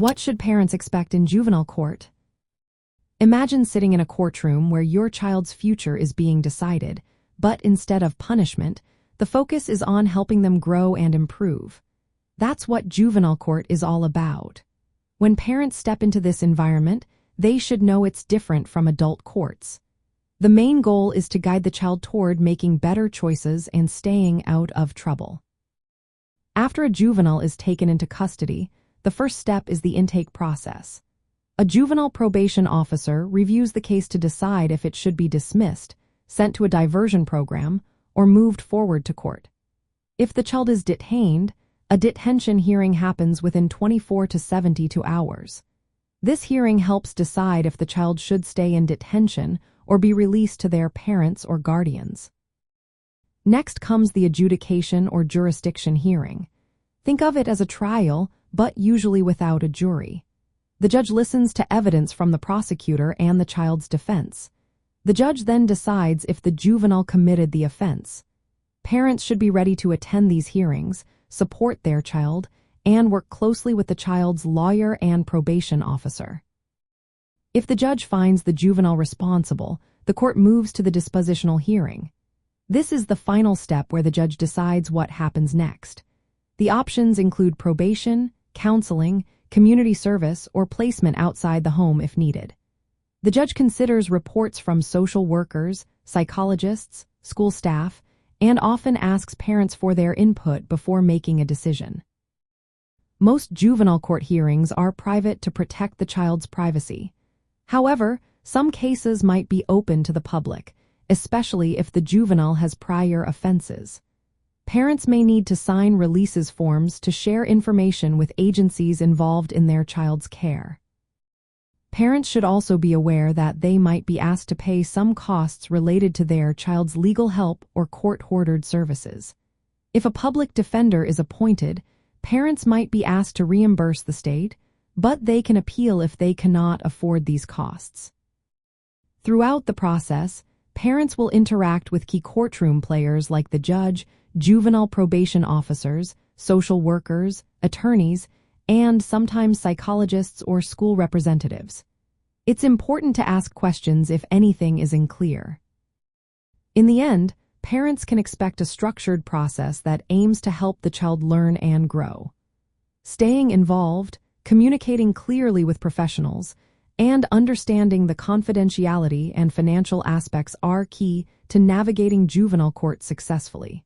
What should parents expect in juvenile court? Imagine sitting in a courtroom where your child's future is being decided, but instead of punishment, the focus is on helping them grow and improve. That's what juvenile court is all about. When parents step into this environment, they should know it's different from adult courts. The main goal is to guide the child toward making better choices and staying out of trouble. After a juvenile is taken into custody, the first step is the intake process. A juvenile probation officer reviews the case to decide if it should be dismissed, sent to a diversion program, or moved forward to court. If the child is detained, a detention hearing happens within 24 to 72 hours. This hearing helps decide if the child should stay in detention or be released to their parents or guardians. Next comes the adjudication or jurisdiction hearing. Think of it as a trial, but usually without a jury. The judge listens to evidence from the prosecutor and the child's defense. The judge then decides if the juvenile committed the offense. Parents should be ready to attend these hearings, support their child, and work closely with the child's lawyer and probation officer. If the judge finds the juvenile responsible, the court moves to the dispositional hearing. This is the final step where the judge decides what happens next. The options include probation, counseling, community service, or placement outside the home if needed. The judge considers reports from social workers, psychologists, school staff, and often asks parents for their input before making a decision. Most juvenile court hearings are private to protect the child's privacy. However, some cases might be open to the public, especially if the juvenile has prior offenses. Parents may need to sign releases forms to share information with agencies involved in their child's care. Parents should also be aware that they might be asked to pay some costs related to their child's legal help or court-ordered services. If a public defender is appointed, parents might be asked to reimburse the state, but they can appeal if they cannot afford these costs. Throughout the process, parents will interact with key courtroom players like the judge, juvenile probation officers, social workers, attorneys, and sometimes psychologists or school representatives. It's important to ask questions if anything is unclear. In the end, parents can expect a structured process that aims to help the child learn and grow. Staying involved, communicating clearly with professionals, and understanding the confidentiality and financial aspects are key to navigating juvenile court successfully.